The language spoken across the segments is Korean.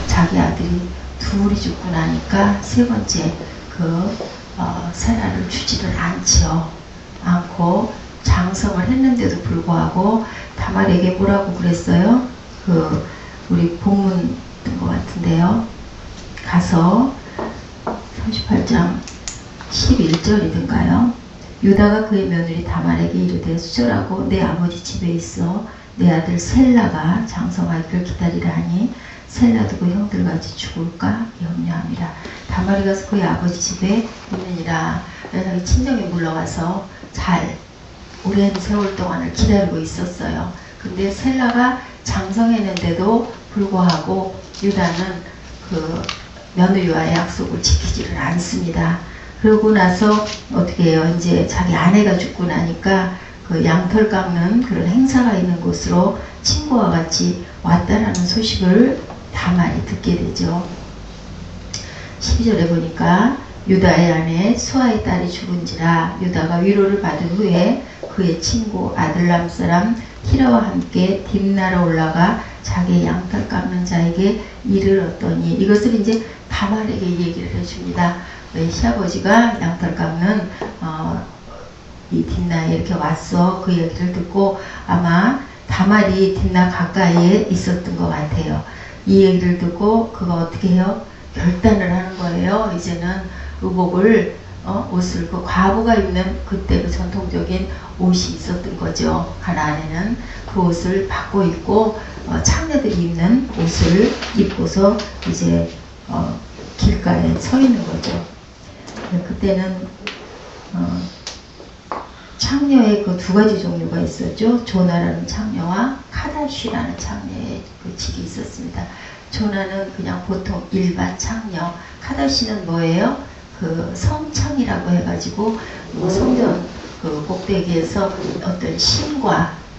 자기 아들이 둘이 죽고 나니까 세 번째 세라를 주지를 않고 장성을 했는데도 불구하고 다말에게 뭐라고 그랬어요? 우리 본문 것 같은데요. 가서 38장 11절이든가요. 유다가 그의 며느리 다말에게 이르되 수절하고 내 아버지 집에 있어 내 아들 셀라가 장성하기를 기다리라 하니 셀라도 그 형들같이 죽을까 염려합니다. 다말이 가서 그의 아버지 집에 있느니라. 자기 친정에 물러가서 잘 오랜 세월 동안을 기다리고 있었어요. 근데 셀라가 장성했는데도 불구하고 유다는 그 며느리와의 약속을 지키지를 않습니다. 그러고 나서 어떻게 해요? 이제 자기 아내가 죽고 나니까 그 양털 깎는 그런 행사가 있는 곳으로 친구와 같이 왔다라는 소식을 다말이 듣게 되죠. 12절에 보니까 유다의 아내 수아의 딸이 죽은지라 유다가 위로를 받은 후에 그의 친구 아들람 사람 히라와 함께 딥나로 올라가 자기의 양털 깎는 자에게 이르렀더니, 이것을 이제 다말에게 얘기를 해줍니다. 시아버지가 양털 깎는 이 딥나에 이렇게 왔어. 그 얘기를 듣고 아마 다말이 딥나 가까이에 있었던 것 같아요. 이 얘기를 듣고 그가 어떻게 해요? 결단을 하는 거예요. 이제는 의복을 옷을 그 과부가 입는 그때 그 전통적인 옷이 있었던 거죠. 가나안에는 그 옷을 받고 입고 창녀들이 입는 옷을 입고서 이제 길가에 서 있는 거죠. 그때는 창녀의 그 두 가지 종류가 있었죠. 조나라는 창녀와 카다쉬라는 창녀의 그 직이 있었습니다. 조나는 그냥 보통 일반 창녀, 카다쉬는 뭐예요? 그 성창이라고 해가지고 성전 그 꼭대기에서 어떤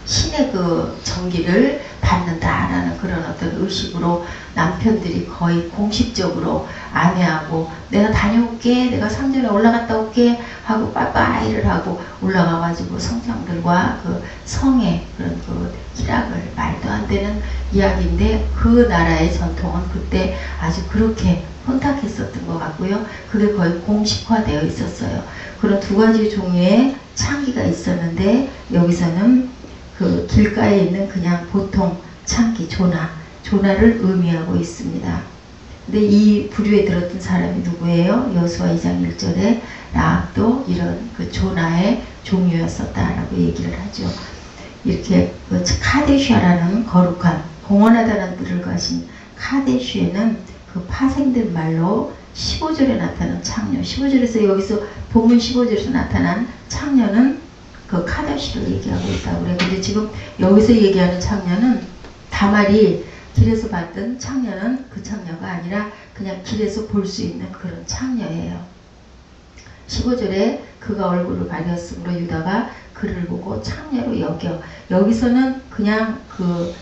신의 그 전기를 받는다라는 그런 어떤 의식으로 남편들이 거의 공식적으로 아내하고 내가 다녀올게, 내가 상전에 올라갔다 올게 하고 빠빠이를 하고 올라가가지고 성장들과 그 성의 그런 그 희락을 말도 안 되는 이야기인데 그 나라의 전통은 그때 아주 그렇게 혼탁했었던 것 같고요. 그게 거의 공식화되어 있었어요. 그런 두 가지 종류의 창기가 있었는데 여기서는 그 길가에 있는 그냥 보통 창기 조나를 의미하고 있습니다. 근데 이 부류에 들었던 사람이 누구예요? 여호수아 2장 1절에 라합도 이런 그 조나의 종류였었다라고 얘기를 하죠. 이렇게 그 카데슈라는 거룩한 공헌하다는 뜻을 가진 카데슈에는 그 파생된 말로 15절에 나타난 창녀, 15절에서 여기서 본문 15절에서 나타난 창녀는 그 카다시를 얘기하고 있다고 그래요. 근데 지금 여기서 얘기하는 창녀는 다말이 길에서 봤던 창녀는 그 창녀가 아니라 그냥 길에서 볼 수 있는 그런 창녀예요. 15절에 그가 얼굴을 가렸으므로 유다가 그를 보고 창녀로 여겨. 여기서는 그냥 그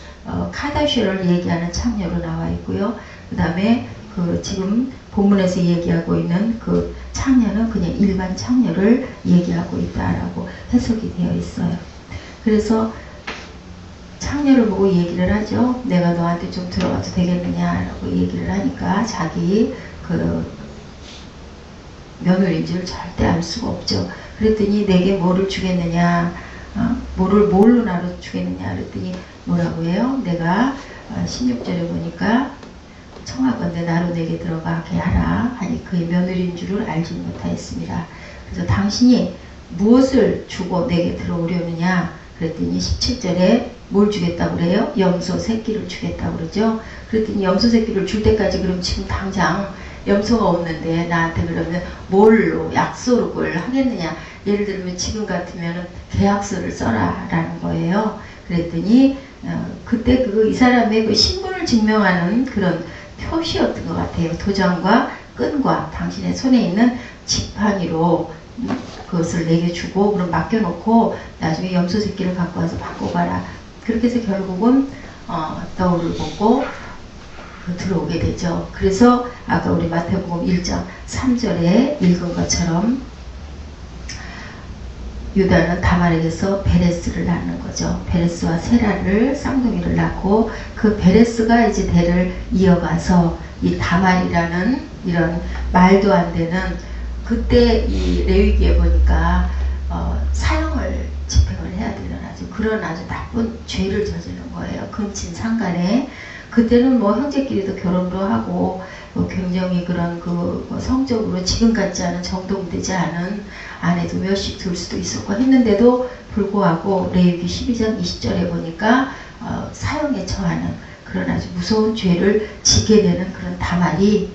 카다시를 얘기하는 창녀로 나와 있고요. 그 다음에 그 지금 본문에서 얘기하고 있는 그 창녀는 그냥 일반 창녀를 얘기하고 있다라고 해석이 되어 있어요. 그래서 창녀를 보고 얘기를 하죠. 내가 너한테 좀 들어가도 되겠느냐라고 얘기를 하니까 자기 그 며느리인 줄 절대 알 수가 없죠. 그랬더니 내게 뭐를 주겠느냐, 뭘로 나로 주겠느냐 그랬더니 뭐라고 해요? 내가 16절에 보니까 청하건대 나로 내게 들어가게 하라 하니 그의 며느리인 줄을 알지 못하였습니다. 그래서 당신이 무엇을 주고 내게 들어오려느냐 그랬더니 17절에 뭘 주겠다고 그래요? 염소 새끼를 주겠다고 그러죠. 그랬더니 염소 새끼를 줄 때까지 그럼 지금 당장 염소가 없는데 나한테 그러면 뭘로 약속을 하겠느냐. 예를 들면 지금 같으면 계약서를 써라 라는 거예요. 그랬더니 그때 이 사람의 그 신분을 증명하는 그런 표시였던 것 같아요. 도장과 끈과 당신의 손에 있는 지팡이로 그것을 내게 주고 그럼 맡겨놓고 나중에 염소 새끼를 갖고 와서 바꿔가라. 그렇게 해서 결국은 너울을 보고 들어오게 되죠. 그래서 아까 우리 마태복음 1장 3절에 읽은 것처럼 유다는 다말에게서 베레스를 낳는 거죠. 베레스와 세라를 쌍둥이를 낳고 그 베레스가 이제 대를 이어가서 이 다말이라는 이런 말도 안 되는 그때 이 레위기에 보니까 사형을 집행을 해야 되는 그런 아주 나쁜 죄를 저지른 거예요. 근친상간에. 그때는 뭐 형제끼리도 결혼도 하고 굉장히 그런 성적으로 지금 같지 않은 정돈되지 않은 아내도 몇씩 둘 수도 있었고 했는데도 불구하고 레위기 12장 20절에 보니까 사형에 처하는 그런 아주 무서운 죄를 지게 되는 그런 다말이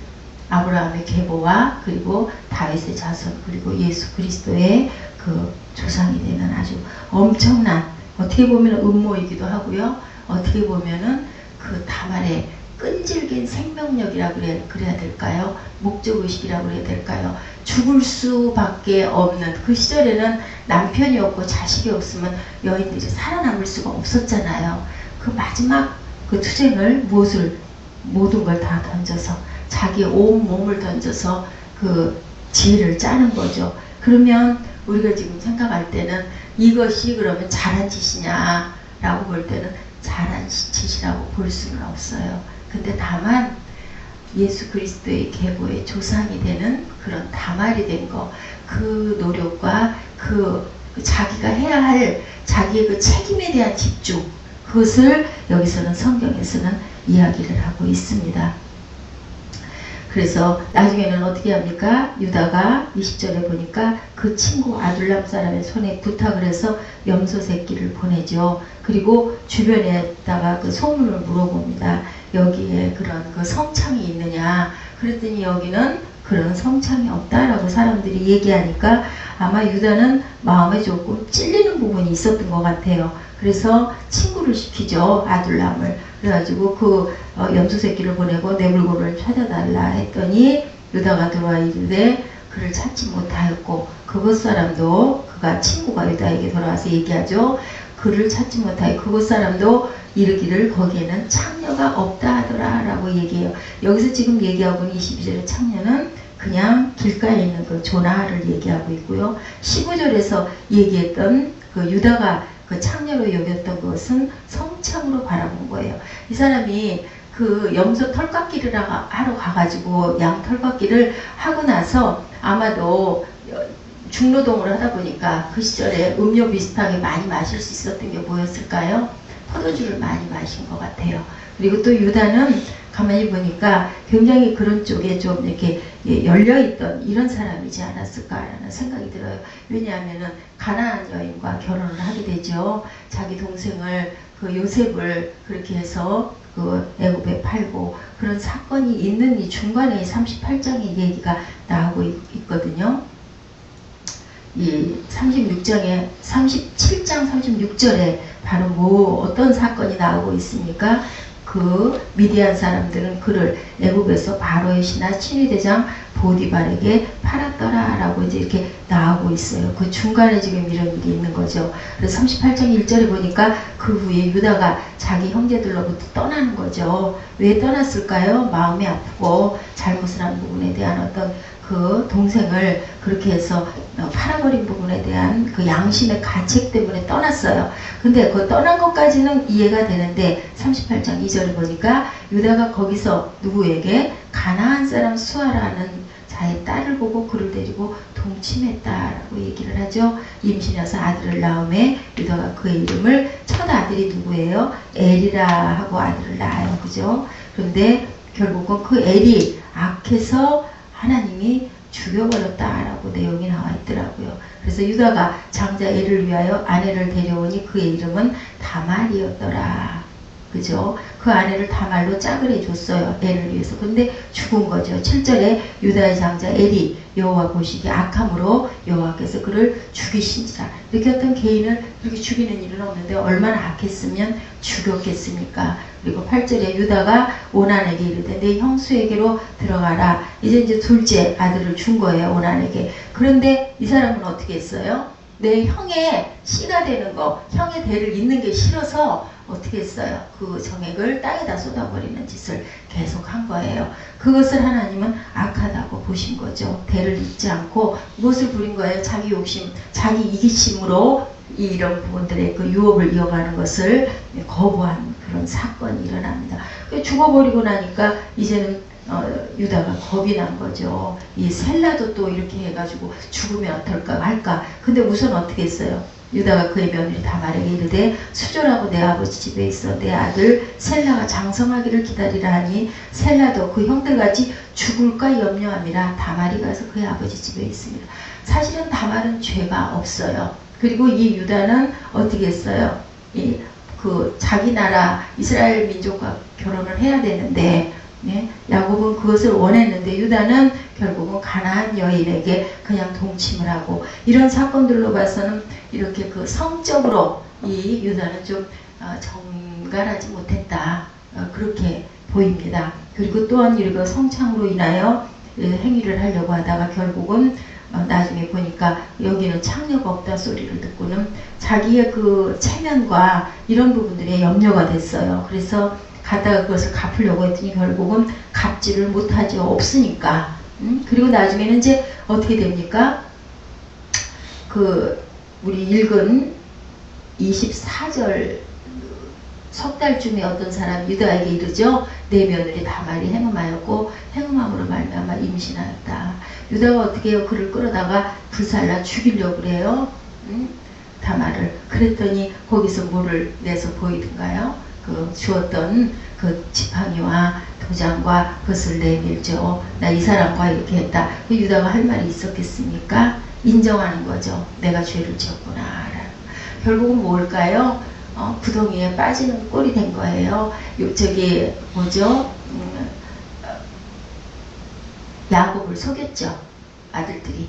아브라함의 계보와 그리고 다윗의 자손 그리고 예수 그리스도의 그 조상이 되는 아주 엄청난 어떻게 보면 음모이기도 하고요. 어떻게 보면은 그 다말의 끈질긴 생명력이라 그래야 될까요? 목적의식이라고 그래야 될까요? 죽을 수밖에 없는 그 시절에는 남편이 없고 자식이 없으면 여인들이 살아남을 수가 없었잖아요. 그 마지막 그 투쟁을 모든 걸 다 던져서 자기 온 몸을 던져서 그 지혜를 짜는 거죠. 그러면 우리가 지금 생각할 때는 이것이 그러면 잘한 짓이냐 라고 볼 때는 잘한 짓이라고 볼 수는 없어요. 근데 다만 예수 그리스도의 계보의 조상이 되는 그런 다말이 된 거, 그 노력과 그 자기가 해야 할 자기의 그 책임에 대한 집중, 그것을 여기서는 성경에서는 이야기를 하고 있습니다. 그래서 나중에는 어떻게 합니까? 유다가 20절에 보니까 그 친구 아둘람 사람의 손에 부탁을 해서 염소 새끼를 보내죠. 그리고 주변에다가 그 소문을 물어봅니다. 여기에 그런 그 성창이 있느냐. 그랬더니 여기는 그런 성창이 없다라고 사람들이 얘기하니까 아마 유다는 마음에 조금 찔리는 부분이 있었던 것 같아요. 그래서 친구를 시키죠. 아둘람을. 그래가지고 그 염소 새끼를 보내고 내 물건을 찾아달라 했더니 유다가 들어와 이르되 그를 찾지 못하였고 그곳 사람도 그가 친구가 유다에게 돌아와서 얘기하죠. 그를 찾지 못하여 그곳 사람도 이르기를 거기에는 창녀가 없다 하더라 라고 얘기해요. 여기서 지금 얘기하고 있는 22절의 창녀는 그냥 길가에 있는 그 조나를 얘기하고 있고요. 15절에서 얘기했던 그 유다가 그 창녀로 여겼던 것은 성창으로 바라본 거예요. 이 사람이 그 염소 털깎기를 하러 가가지고 양 털깎기를 하고 나서 아마도 중노동을 하다 보니까 그 시절에 음료 비슷하게 많이 마실 수 있었던 게 뭐였을까요? 포도주를 많이 마신 것 같아요. 그리고 또 유다는 가만히 보니까 굉장히 그런 쪽에 좀 이렇게 열려있던 이런 사람이지 않았을까라는 생각이 들어요. 왜냐하면은 가나안 여인과 결혼을 하게 되죠. 자기 동생을 그 요셉을 그렇게 해서 그 애굽에 팔고 그런 사건이 있는 이 중간에 38장의 얘기가 나오고 있거든요. 이 37장 36절에 바로 어떤 사건이 나오고 있습니까? 그 미디안 사람들은 그를 애굽에서 바로의 신하 친위대장 보디발에게 팔았더라 라고 이제 이렇게 나오고 있어요. 그 중간에 지금 이런 일이 있는 거죠. 그래서 38장 1절에 보니까 그 후에 유다가 자기 형제들로부터 떠나는 거죠. 왜 떠났을까요? 마음이 아프고 잘못을 한 부분에 대한 어떤 그 동생을 그렇게 해서 팔아버린 부분에 대한 그 양심의 가책 때문에 떠났어요. 근데 그 떠난 것까지는 이해가 되는데 38장 2절을 보니까 유다가 거기서 누구에게 가나안 사람 수아라는 자의 딸을 보고 그를 데리고 동침했다라고 얘기를 하죠. 임신해서 아들을 낳음에 유다가 그의 이름을 첫 아들이 누구예요? 엘이라 하고 아들을 낳아요. 그죠? 그런데 결국은 그 엘이 악해서 하나님이 죽여버렸다라고 내용이 나와 있더라고요. 그래서 유다가 장자 엘을 위하여 아내를 데려오니 그의 이름은 다말이었더라. 그죠? 그 아내를 다말로 짝을 해줬어요. 엘을 위해서. 근데 죽은 거죠. 7절에 유다의 장자 엘이 여호와 보시기 악함으로 여호와께서 그를 죽이신지라. 이렇게 어떤 개인을 그렇게 죽이는 일은 없는데 얼마나 악했으면 죽였겠습니까? 그리고 8절에 유다가 오난에게 이르되 내 형수에게로 들어가라. 이제 둘째 아들을 준 거예요. 오난에게. 그런데 이 사람은 어떻게 했어요? 내 형의 씨가 되는 거, 형의 대를 잇는 게 싫어서 어떻게 했어요? 그 정액을 땅에다 쏟아버리는 짓을 계속 한 거예요. 그것을 하나님은 악하다고 보신 거죠. 대를 잇지 않고 무엇을 부린 거예요? 자기 욕심, 자기 이기심으로 이런 부분들의 그 유업을 이어가는 것을 거부한 그런 사건이 일어납니다. 죽어버리고 나니까 이제는 유다가 겁이 난 거죠. 이 셀라도 또 이렇게 해가지고 죽으면 어떨까 할까. 근데 우선 어떻게 했어요? 유다가 그의 며느리 다말에게 이르되 수절하고 내 아버지 집에 있어 내 아들 셀라가 장성하기를 기다리라 하니 셀라도 그 형들같이 죽을까 염려함이라 다말이 가서 그의 아버지 집에 있습니다. 사실은 다말은 죄가 없어요. 그리고 이 유다는 어떻게 했어요? 그 자기 나라 이스라엘 민족과 결혼을 해야 되는데 야곱은 그것을 원했는데 유다는 결국은 가나안 여인에게 그냥 동침을 하고, 이런 사건들로 봐서는 이렇게 그 성적으로 이 유다는 좀 정갈하지 못했다, 그렇게 보입니다. 그리고 또한 이렇게 성창으로 인하여 행위를 하려고 하다가 결국은 나중에 보니까 여기는 창녀가 없다 소리를 듣고는 자기의 그 체면과 이런 부분들이 염려가 됐어요. 그래서 가다가 그것을 갚으려고 했더니 결국은 갚지를 못하죠. 없으니까. 그리고 나중에는 이제 어떻게 됩니까? 그 우리 읽은 24절 석 달쯤에 어떤 사람이 유다에게 이르죠. 내 며느리 다말이 행음하였고 행음함으로 말미암아 임신하였다. 유다가 어떻게 해요? 그를 끌어다가 불살라 죽이려고 그래요. 다말을. 그랬더니 거기서 뭐를 내서 보이든가요? 그 주었던 그 지팡이와 도장과 그것을 내밀죠. 나 이 사람과 이렇게 했다. 그 유다가 할 말이 있었겠습니까? 인정하는 거죠. 내가 죄를 지었구나. 결국은 뭘까요? 구덩이에 빠지는 꼴이 된 거예요. 저기 뭐죠? 야곱을 속였죠. 아들들이.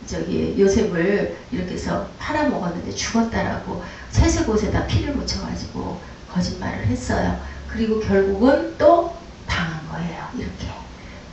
저기 요셉을 이렇게 해서 팔아먹었는데 죽었다라고 세세곳에다 피를 묻혀가지고 거짓말을 했어요. 그리고 결국은 또 당한 거예요. 이렇게.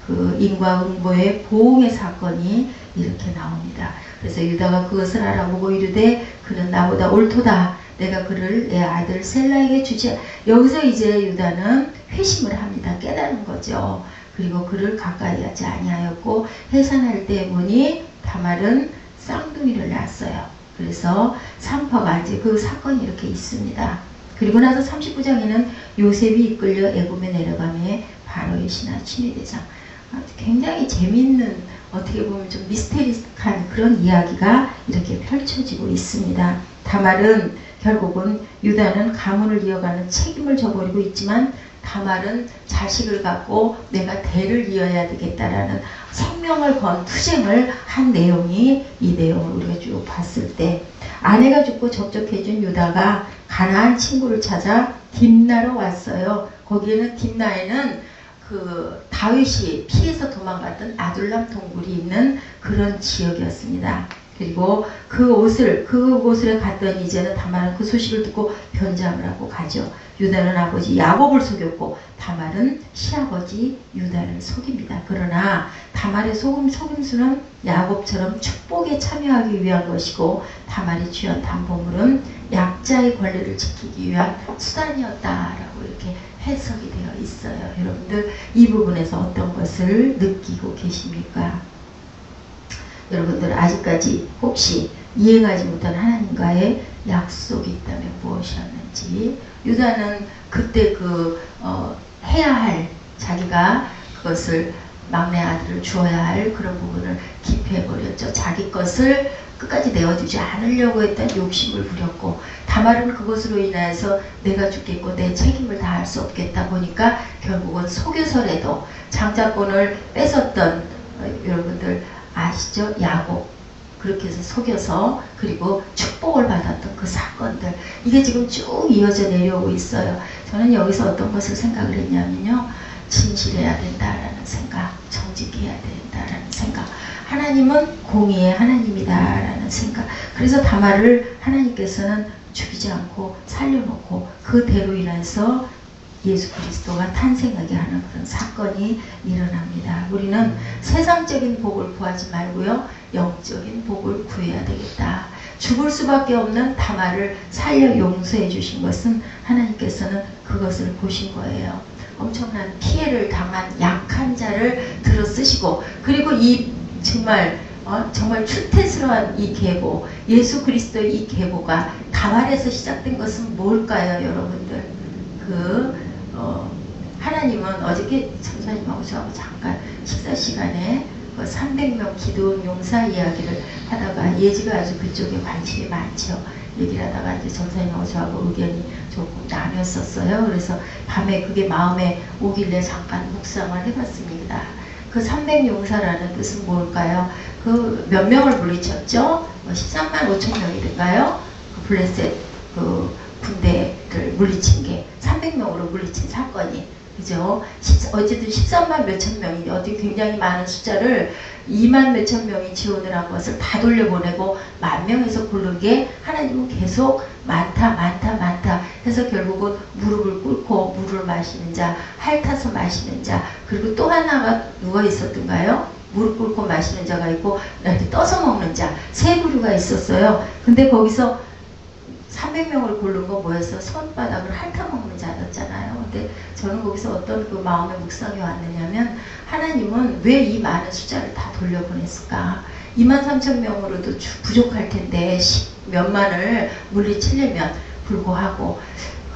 그 인과응보의 보응의 사건이 이렇게 나옵니다. 그래서 유다가 그것을 알아보고 이르되 그는 나보다 옳도다. 내가 그를 내 아들 셀라에게 주지. 여기서 이제 유다는 회심을 합니다. 깨달은 거죠. 그리고 그를 가까이 하지 아니하였고 해산할 때 보니 다말은 쌍둥이를 낳았어요. 그래서 산파가 이제 그 사건이 이렇게 있습니다. 그리고 나서 39장에는 요셉이 이끌려 애굽에 내려가며 바로의 신하 친위대장. 굉장히 재밌는, 어떻게 보면 좀 미스테리한 그런 이야기가 이렇게 펼쳐지고 있습니다. 다말은 결국은 유다는 가문을 이어가는 책임을 져버리고 있지만 다말은 자식을 갖고 내가 대를 이어야 되겠다라는 생명을 건 투쟁을 한 내용이, 이 내용을 우리가 쭉 봤을 때 아내가 죽고 적적해진 유다가 가나안 친구를 찾아 딥나로 왔어요. 거기에는 딥나에는 그 다윗이 피해서 도망갔던 아둘람 동굴이 있는 그런 지역이었습니다. 그리고 그곳에 갔더니 이제는 다말은 그 소식을 듣고 변장을 하고 가죠. 유다는 아버지 야곱을 속였고 다말은 시아버지 유다를 속입니다. 그러나 다말의 속임수는 야곱처럼 축복에 참여하기 위한 것이고 다말이 취한 담보물은 약자의 권리를 지키기 위한 수단이었다라고 이렇게 해석이 되어 있어요. 여러분들 이 부분에서 어떤 것을 느끼고 계십니까? 여러분들 아직까지 혹시 이행하지 못한 하나님과의 약속이 있다면 무엇이었는지. 유다는 그때 해야 할, 자기가 그것을 막내 아들을 주어야 할 그런 부분을 기피해버렸죠. 자기 것을 끝까지 내어주지 않으려고 했던 욕심을 부렸고, 다말은 그것으로 인해서 내가 죽겠고 내 책임을 다할 수 없겠다 보니까 결국은 속여서라도 장자권을 뺏었던, 여러분들 아시죠? 야곱. 그렇게 해서 속여서 그리고 축복을 받았던 그 사건들, 이게 지금 쭉 이어져 내려오고 있어요. 저는 여기서 어떤 것을 생각을 했냐면요, 진실해야 된다라는 생각, 정직해야 된다라는 생각, 하나님은 공의의 하나님이다라는 생각. 그래서 다말을 하나님께서는 죽이지 않고 살려놓고 그대로 인해서 예수 그리스도가 탄생하게 하는 그런 사건이 일어납니다. 우리는 세상적인 복을 구하지 말고요, 영적인 복을 구해야 되겠다. 죽을 수밖에 없는 다말을 살려 용서해 주신 것은 하나님께서는 그것을 보신 거예요. 엄청난 피해를 당한 약한 자를 들어 쓰시고, 그리고 이 정말 추태스러운 이 계보, 예수 그리스도의 이 계보가 다말에서 시작된 것은 뭘까요, 여러분들? 하나님은 어저께 전사님하고 저하고 잠깐 식사 시간에 300명 기도원 용사 이야기를 하다가, 예지가 아주 그쪽에 관심이 많죠. 얘기를 하다가 이제 전사님하고 저하고 의견이 조금 나뉘었었어요. 그래서 밤에 그게 마음에 오길래 잠깐 묵상을 해봤습니다. 그 300용사라는 뜻은 뭘까요? 그 몇 명을 물리쳤죠? 13만 5천 명이든가요? 그 블레셋 그 군대를 물리친 게 300명으로 물리친 사건이, 그죠? 어쨌든 13만 몇천 명이, 어디 굉장히 많은 숫자를 2만 몇천 명이 지원을 한 것을 다 돌려보내고 10,000명에서 고른 게, 하나님은 계속 많다 해서 결국은 무릎을 꿇고 물을 마시는 자, 핥아서 마시는 자, 그리고 또 하나가 누가 있었던가요? 무릎 꿇고 마시는 자가 있고 이렇게 떠서 먹는 자, 세 부류가 있었어요. 근데 거기서 300명을 고른 건 뭐였어? 손바닥을 핥아먹는 자였잖아요. 근데 저는 거기서 어떤 그 마음의 묵상이 왔느냐면, 하나님은 왜 이 많은 숫자를 다 돌려보냈을까? 23,000명으로도 부족할 텐데 10몇만을 물리치려면 불구하고,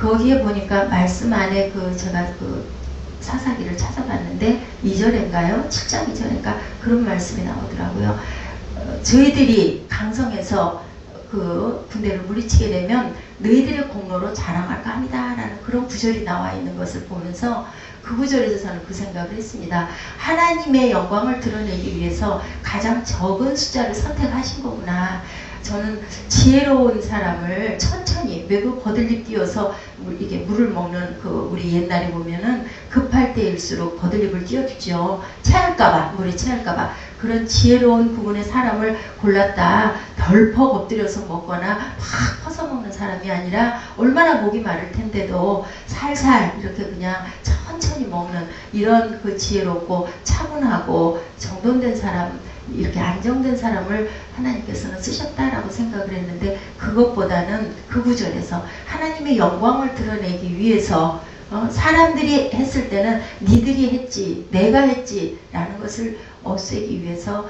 거기에 보니까 말씀 안에 제가 사사기를 찾아봤는데 2절인가요? 7장 2절인가? 그런 말씀이 나오더라고요. 저희들이 강성해서 그 군대를 물리치게 되면 너희들의 공로로 자랑할까 합니다 라는 그런 구절이 나와 있는 것을 보면서, 그 구절에서 저는 그 생각을 했습니다. 하나님의 영광을 드러내기 위해서 가장 적은 숫자를 선택하신 거구나. 저는 지혜로운 사람을 천천히, 외국 거들립 뛰어서 이게 물을 먹는 우리 옛날에 보면은 급할 때일수록 거들립을 뛰어주죠. 체할까봐, 물이 체할까봐. 그런 지혜로운 부분의 사람을 골랐다. 덜컥 엎드려서 먹거나 막 퍼서 먹는 사람이 아니라, 얼마나 목이 마를 텐데도 살살 이렇게 그냥 천천히 먹는 이런 지혜롭고 차분하고 정돈된 사람, 이렇게 안정된 사람을 하나님께서는 쓰셨다라고 생각을 했는데, 그것보다는 그 구절에서 하나님의 영광을 드러내기 위해서 사람들이 했을 때는 니들이 했지, 내가 했지 라는 것을 없애기 위해서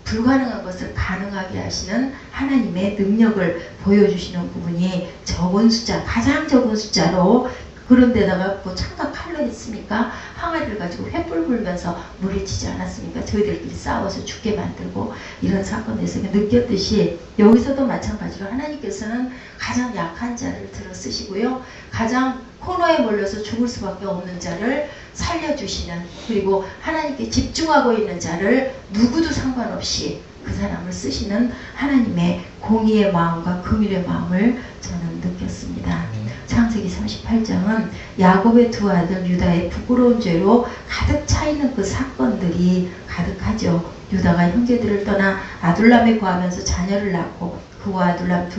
불가능한 것을 가능하게 하시는 하나님의 능력을 보여주시는 부분이 적은 숫자, 가장 적은 숫자로, 그런데다가 창과 칼로 했으니까 항아리를 가지고 횃불 불면서 물리치지 않았습니까? 저희들끼리 싸워서 죽게 만들고, 이런 사건에서 느꼈듯이 여기서도 마찬가지로 하나님께서는 가장 약한 자를 들어 쓰시고요, 가장 코너에 몰려서 죽을 수밖에 없는 자를 살려주시는, 그리고 하나님께 집중하고 있는 자를 누구도 상관없이 그 사람을 쓰시는 하나님의 공의의 마음과 긍휼의 마음을 저는 느꼈습니다. 창세기 38장은 야곱의 두 아들 유다의 부끄러운 죄로 가득 차있는 그 사건들이 가득하죠. 유다가 형제들을 떠나 아둘람에 거하면서 자녀를 낳고, 그와 아둘람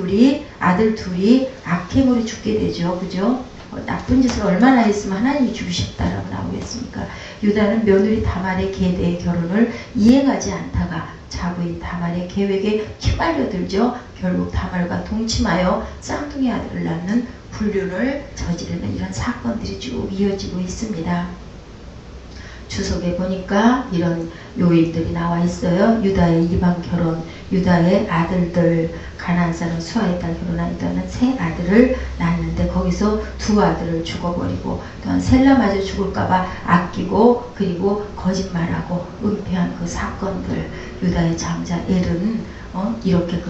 아들 둘이 악행으로 죽게 되죠. 그죠? 나쁜 짓을 얼마나 했으면 하나님이 죽으셨다라고 나오겠습니까? 유다는 며느리 다말의 계대의 결혼을 이행하지 않다가 자부인 다말의 계획에 휘말려들죠. 결국 다말과 동침하여 쌍둥이 아들을 낳는 불륜을 저지르는 이런 사건들이 쭉 이어지고 있습니다. 주석에 보니까 이런 요인들이 나와 있어요. 유다의 이방 결혼, 유다의 아들들, 가나안 사람 수아의 딸 결혼한 유다는 세 아들을 낳았는데 거기서 두 아들을 죽어버리고, 또한 셀라마저 죽을까봐 아끼고, 그리고 거짓말하고 은폐한 그 사건들, 유다의 장자 엘은 이렇게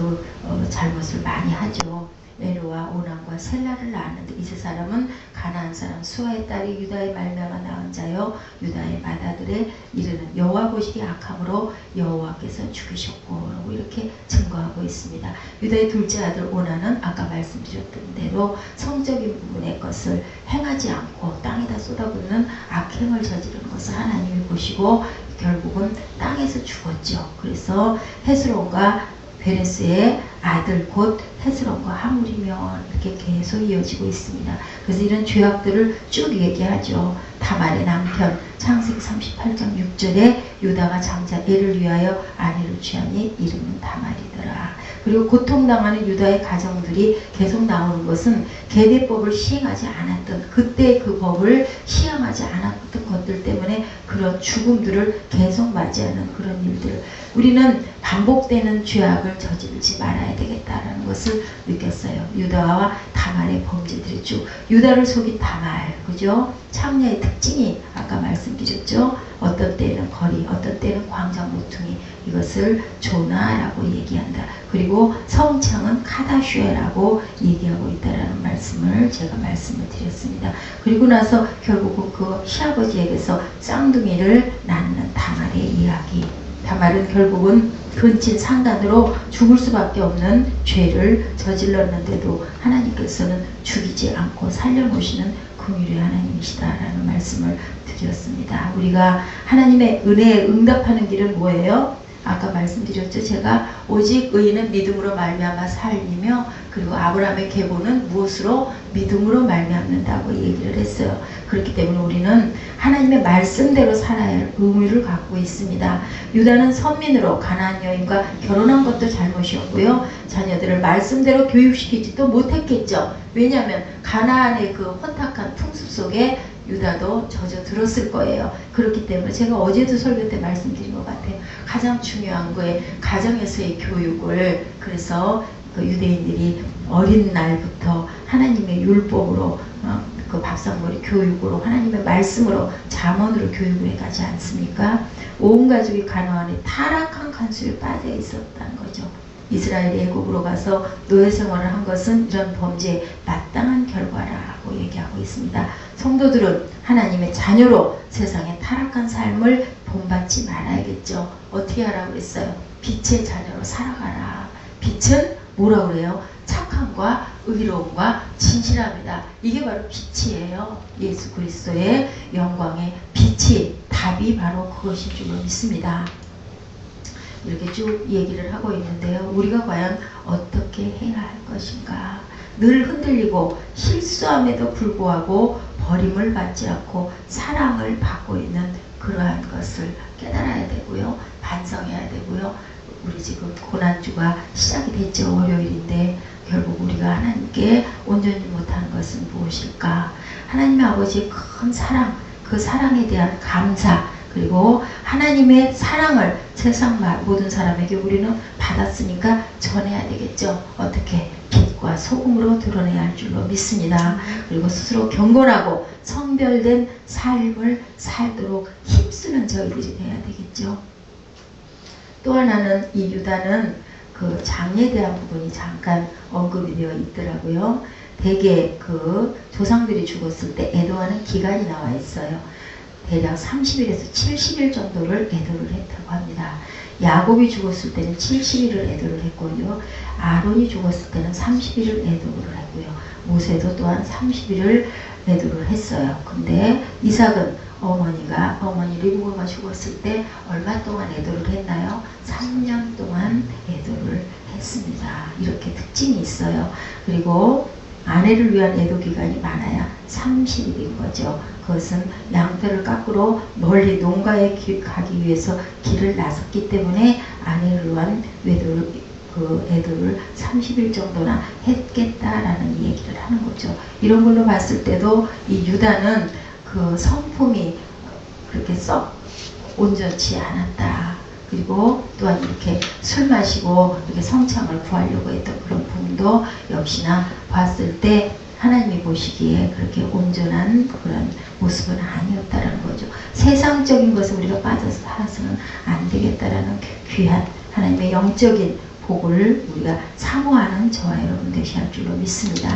잘못을 많이 하죠. 에르와 오난과 셀라를 낳았는데, 이 세 사람은 가나안 사람 수아의 딸이 유다의 말미암아 낳은 자요, 유다의 맏아들에 이르는 여호와 보시기 악함으로 여호와께서 죽이셨고 라고 이렇게 증거하고 있습니다. 유다의 둘째 아들 오난은 아까 말씀드렸던 대로 성적인 부분의 것을 행하지 않고 땅에다 쏟아붓는 악행을 저지른 것을 하나님이 보시고 결국은 땅에서 죽었죠. 그래서 헤스론과 베레스의 아들 곧 헤스론과 하물이며 이렇게 계속 이어지고 있습니다. 그래서 이런 죄악들을 쭉 얘기하죠. 다말의 남편, 창세기 38장 6절에 유다가 장자 엘을 위하여 아내를 취하니 이름은 다말이더라. 그리고 고통당하는 유다의 가정들이 계속 나오는 것은 계대법을 시행하지 않았던, 그때 그 법을 시행하지 않았던 것들 때문에 그런 죽음들을 계속 맞이하는 그런 일들. 우리는 반복되는 죄악을 저지르지 말아야 되겠다라는 것을 느꼈어요. 유다와 다말의 범죄들이 쭉, 유다를 속인 다말, 그죠? 창녀의 특징이 아까 말씀드렸죠. 어떤 때는 거리, 어떤 때는 광장 모퉁이, 이것을 조나라고 얘기한다. 그리고 성창은 카다슈에라고 얘기하고 있다라는 말씀을 제가 말씀을 드렸습니다. 그리고 나서 결국은 그 시아버지에게서 쌍둥이를 낳는 다말의 이야기. 다말은 결국은 근친 상간으로 죽을 수밖에 없는 죄를 저질렀는데도 하나님께서는 죽이지 않고 살려놓으시는 긍휼의 하나님이시다라는 말씀을 드렸습니다. 우리가 하나님의 은혜에 응답하는 길은 뭐예요? 아까 말씀드렸죠. 제가 오직 의인은 믿음으로 말미암아 살리며, 그리고 아브라함의 계보는 무엇으로? 믿음으로 말미암는다고 얘기를 했어요. 그렇기 때문에 우리는 하나님의 말씀대로 살아야 할 의무를 갖고 있습니다. 유다는 선민으로 가나안 여인과 결혼한 것도 잘못이었고요. 자녀들을 말씀대로 교육시키지도 못했겠죠. 왜냐하면 가나안의 그 혼탁한 풍습 속에 유다도 젖어들었을 거예요. 그렇기 때문에 제가 어제도 설교 때 말씀드린 것 같아요. 가장 중요한 거에 가정에서의 교육을, 그래서 그 유대인들이 어린 날부터 하나님의 율법으로 그 밥상머리 교육으로, 하나님의 말씀으로, 잠언으로 교육을 해가지 않습니까? 온 가족이 가나안에 타락한 간수에 빠져 있었다는 거죠. 이스라엘이 애굽으로 가서 노예 생활을 한 것은 이런 범죄에 마땅한 결과라고 얘기하고 있습니다. 성도들은 하나님의 자녀로 세상의 타락한 삶을 본받지 말아야겠죠. 어떻게 하라고 그랬어요? 빛의 자녀로 살아가라. 빛은 뭐라고 그래요? 착함과 의로움과 진실함이다. 이게 바로 빛이에요. 예수 그리스도의 영광의 빛이, 답이 바로 그것인 줄로 믿습니다. 이렇게 쭉 얘기를 하고 있는데요. 우리가 과연 어떻게 해야 할 것인가? 늘 흔들리고 실수함에도 불구하고 버림을 받지 않고 사랑을 받고 있는 그러한 것을 깨달아야 되고요. 반성해야 되고요. 우리 지금 고난주가 시작이 됐죠. 월요일인데 결국 우리가 하나님께 온전히 못하는 것은 무엇일까? 하나님의 아버지의 큰 사랑, 그 사랑에 대한 감사, 그리고 하나님의 사랑을 세상 모든 사람에게 우리는 받았으니까 전해야 되겠죠. 어떻게? 빛과 소금으로 드러내야 할 줄로 믿습니다. 그리고 스스로 경건하고 성별된 삶을 살도록 힘쓰는 저희들이 돼야 되겠죠. 또 하나는 이 유다는 그 장에 대한 부분이 잠깐 언급이 되어 있더라고요. 대개 그 조상들이 죽었을 때 애도하는 기간이 나와 있어요. 대략 30일에서 70일 정도를 애도를 했다고 합니다. 야곱이 죽었을 때는 70일을 애도를 했고요. 아론이 죽었을 때는 30일을 애도를 했고요. 모세도 또한 30일을 애도를 했어요. 근데 이삭은 어머니 리브가가 죽었을 때 얼마 동안 애도를 했나요? 3년 동안 애도를 했습니다. 이렇게 특징이 있어요. 그리고 아내를 위한 애도 기간이 많아야 30일인 거죠. 그것은 양털을 깎으러 멀리 농가에 가기 위해서 길을 나섰기 때문에 아내를 위한 애도를 30일 정도나 했겠다라는 얘기를 하는 거죠. 이런 걸로 봤을 때도 이 유다는 그 성품이 그렇게 썩 온전치 않았다. 그리고 또한 이렇게 술 마시고 이렇게 성창을 구하려고 했던 그런 부분도 역시나 봤을 때 하나님이 보시기에 그렇게 온전한 그런 모습은 아니었다라는 거죠. 세상적인 것에 우리가 빠져서 살아서는 안 되겠다라는 귀한 하나님의 영적인 복을 우리가 사모하는 저와 여러분 되셔야 할 줄로 믿습니다.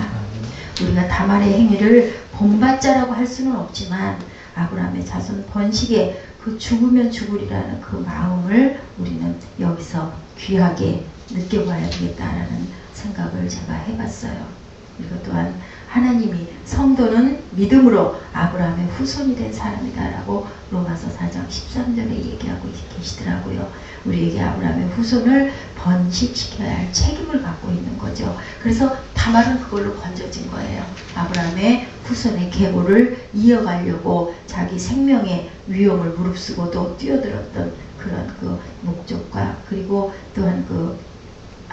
우리가 다말의 행위를 본받자라고 할 수는 없지만 아브라함의 자손 번식에 그 죽으면 죽으리라는 그 마음을 우리는 여기서 귀하게 느껴봐야 되겠다라는 생각을 제가 해봤어요. 그리고 또한 하나님이 성도는 믿음으로 아브라함의 후손이 된 사람이다라고 로마서 4장 13절에 얘기하고 계시더라고요. 우리에게 아브라함의 후손을 번식시켜야 할 책임을 갖고 있는 거죠. 그래서 다말은 그걸로 건져진 거예요. 아브라함의 후손의 계보를 이어가려고 자기 생명의 위험을 무릅쓰고도 뛰어들었던 그런 그 목적과 그리고 또한 그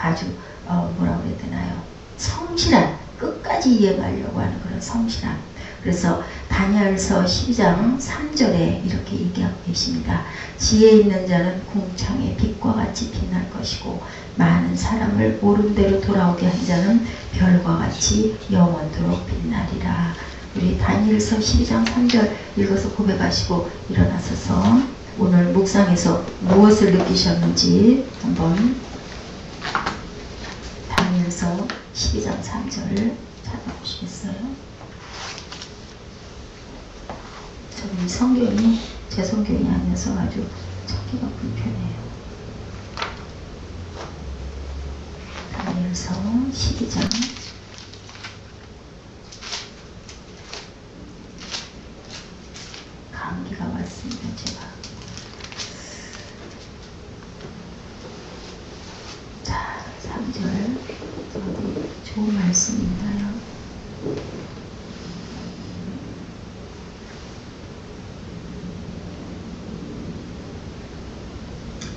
아주 뭐라고 그래야 되나요? 성실한, 끝까지 이행하려고 하는 그런 성실함. 그래서 다니엘서 12장 3절에 이렇게 얘기하고 계십니다. 지혜 있는 자는 궁창의 빛과 같이 빛날 것이고 많은 사람을 옳은 대로 돌아오게 한 자는 별과 같이 영원토록 빛나리라. 우리 다니엘서 12장 3절 읽어서 고백하시고 일어나서서 오늘 묵상에서 무엇을 느끼셨는지 한번 다니엘서 12장 3절을 찾아보시겠어요? 저는 성경이 제 성경이 아니어서 아주 찾기가 불편해요. 다니엘서 12장 감기가 왔습니다. 제가 자 3절 어디 좋은 말씀이 있나요?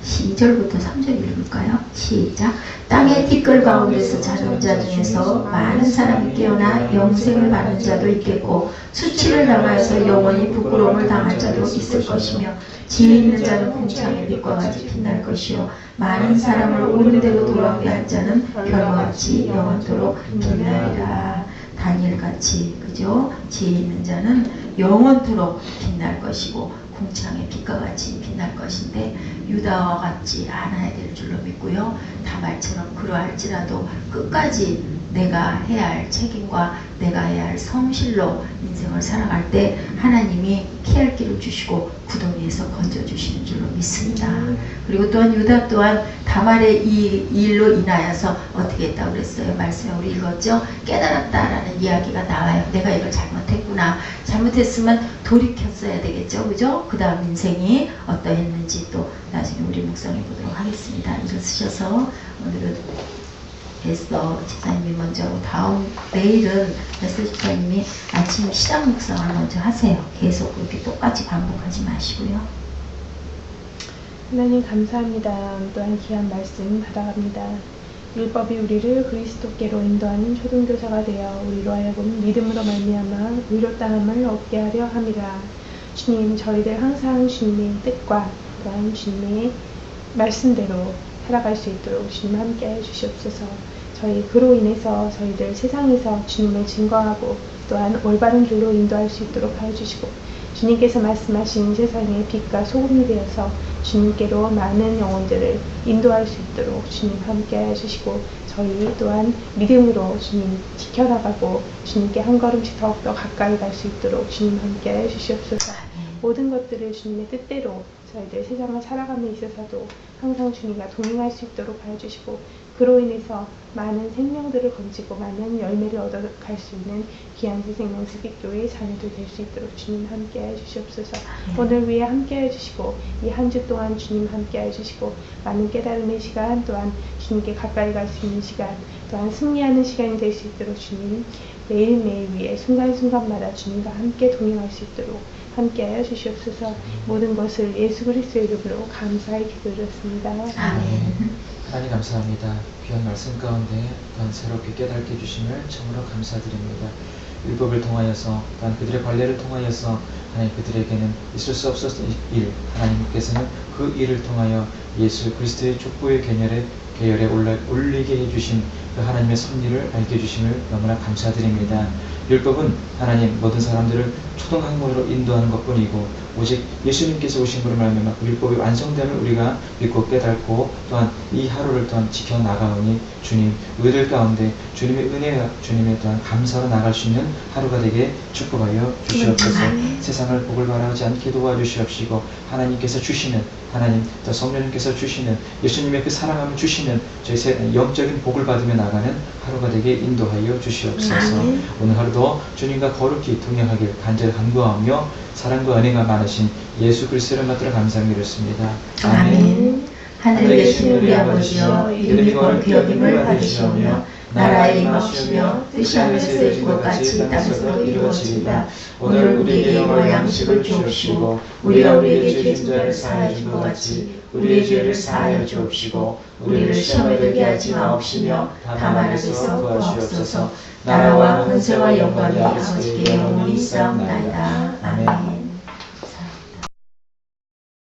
2절부터 3절 읽을까요? 시작. 땅의 티끌 가운데서 자는 자 중에서 많은 사람이 깨어나 영생을 받는 자도 있겠고 수치를 당하여서 영원히 부끄러움을 당할 자도 있을 것이며 지혜 있는 자는 궁창의 빛과 같이 빛날 것이요 많은 사람을 옳은 대로 돌아오게 할 자는 별과 같이 영원토록 빛나리라. 다니엘같이 그죠? 지혜 있는 자는 영원토록 빛날 것이고 궁창의 빛과 같이 빛날 것인데 유다와 같지 않아야 될 줄로 믿고요. 다말처럼 그러할지라도 끝까지 내가 해야 할 책임과 내가 해야 할 성실로 인생을 살아갈 때 하나님이 피할 길을 주시고 구덩이에서 건져주시는 줄로 믿습니다. 그리고 또한 유다 또한 다말의 이 일로 인하여서 어떻게 했다고 그랬어요? 말씀에 우리 읽었죠? 깨달았다라는 이야기가 나와요. 내가 이걸 잘못했구나. 잘못했으면 돌이켰어야 되겠죠. 그죠? 그 다음 인생이 어떠했는지 또 나중에 우리 묵상해 보도록 하겠습니다. 일어서셔서 오늘은 에스더 집사님이 먼저 하고 다음 내일은 에스더 집사님이 아침 시작 묵상을 먼저 하세요. 계속 그렇게 똑같이 반복하지 마시고요. 하나님 감사합니다. 또한 귀한 말씀 받아갑니다. 율법이 우리를 그리스도께로 인도하는 초등교사가 되어 우리로 하여금 믿음으로 말미암아 의롭다함을 얻게 하려 함이라. 주님, 저희들 항상 주님의 뜻과 또한 주님의 말씀대로 살아갈 수 있도록 주님 함께해 주시옵소서. 저희 그로 인해서 저희들 세상에서 주님을 증거하고 또한 올바른 길로 인도할 수 있도록 하여 주시고 주님께서 말씀하신 세상의 빛과 소금이 되어서 주님께로 많은 영혼들을 인도할 수 있도록 주님 함께해 주시고 저희 또한 믿음으로 주님 지켜나가고 주님께 한 걸음씩 더욱더 가까이 갈 수 있도록 주님 함께해 주시옵소서. 모든 것들을 주님의 뜻대로 저희들 세상을 살아감에 있어서도 항상 주님과 동행할 수 있도록 하여 주시고 그로 인해서 많은 생명들을 건지고 많은 열매를 얻어갈 수 있는 귀한 새생명 습기교회의 자녀들 될 수 있도록 주님 함께해 주시옵소서. 오늘 위에 함께해 주시고 이 한 주 동안 주님 함께해 주시고 많은 깨달음의 시간 또한 주님께 가까이 갈 수 있는 시간 또한 승리하는 시간이 될 수 있도록 주님 매일매일 위에 순간순간마다 주님과 함께 동행할 수 있도록 함께하여 주시옵소서. 모든 것을 예수 그리스도의 이름으로 감사히 기도드렸습니다. 아멘. 하나님 감사합니다. 귀한 말씀 가운데 또한 새롭게 깨닫게 해주심을 참으로 감사드립니다. 율법을 통하여서 또한 그들의 관례를 통하여서 하나님 그들에게는 있을 수 없었던 일, 하나님께서는 그 일을 통하여 예수 그리스도의 족보의 계열에 올리게 해주신 그 하나님의 섭리를 알게 해주심을 너무나 감사드립니다. 율법은 하나님 모든 사람들을 초등학문으로 인도하는 것뿐이고 오직 예수님께서 오신 것으로 말미암아 율법이 완성됨을 우리가 믿고 깨닫고 또한 이 하루를 또한 지켜나가오니 주님 의들 가운데 주님의 은혜와 주님의 또한 감사로 나갈 수 있는 하루가 되게 축복하여 주시옵소서. 세상을 복을 바라지 않게 도와주시옵시고 하나님께서 주시는 하나님 또 성령님께서 주시는 예수님의 그 사랑함을 주시는 저희 영적인 복을 받으며 나가는 하루가 되게 인도하여 주시옵소서. 오늘 하루도 주님과 거룩히 동행하길 간절히 간구하며 사랑과 은혜가 많으신 예수 그리스도를 받들어 감사를 드렸습니다. 아멘. 하늘에 계신 우리 아버지여 이름이 거룩히 여김을 받으시오며 나라에 임하시며 뜻이 하늘에서 이루어진 것 같이 땅에서도 이루어진다. 오늘 우리에게 일용할 양식을 주옵시고 우리가 우리에게 죄 진 자를 사하여 준 것 같이 우리의 죄를 사하여 주옵시고 우리를 시험에 들게 하지 마옵시며 다만 악에서 구하시옵소서. 나라와 권세와 영광이 아버지께 영원히 있사옵나이다. 아멘.